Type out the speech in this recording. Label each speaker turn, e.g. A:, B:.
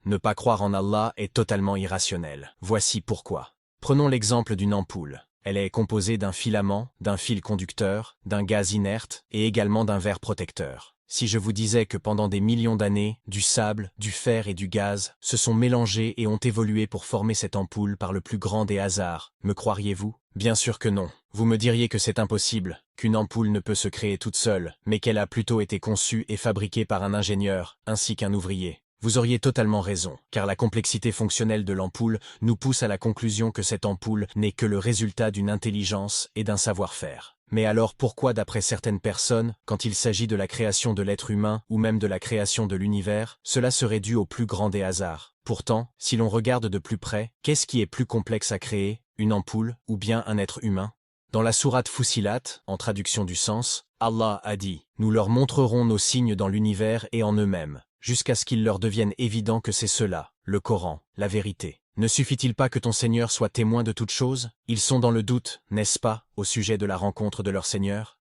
A: ne pas croire en Allah est totalement irrationnel. Voici pourquoi. Prenons l'exemple d'une ampoule. Elle est composée d'un filament, d'un fil conducteur, d'un gaz inerte et également d'un verre protecteur. Si je vous disais que pendant des millions d'années, du sable, du fer et du gaz se sont mélangés et ont évolué pour former cette ampoule par le plus grand des hasards, me croiriez-vous? Bien sûr que non. Vous me diriez que c'est impossible, qu'une ampoule ne peut se créer toute seule, mais qu'elle a plutôt été conçue et fabriquée par un ingénieur, ainsi qu'un ouvrier. Vous auriez totalement raison, car la complexité fonctionnelle de l'ampoule nous pousse à la conclusion que cette ampoule n'est que le résultat d'une intelligence et d'un savoir-faire. Mais alors pourquoi, d'après certaines personnes, quand il s'agit de la création de l'être humain ou même de la création de l'univers, cela serait dû au plus grand des hasards? Pourtant, si l'on regarde de plus près, qu'est-ce qui est plus complexe à créer, une ampoule ou bien un être humain? Dans la sourate Fussilat, en traduction du sens, Allah a dit « Nous leur montrerons nos signes dans l'univers et en eux-mêmes, jusqu'à ce qu'il leur devienne évident que c'est cela, le Coran, la vérité. Ne suffit-il pas que ton Seigneur soit témoin de toutes choses? Ils sont dans le doute, n'est-ce pas, au sujet de la rencontre de leur Seigneur?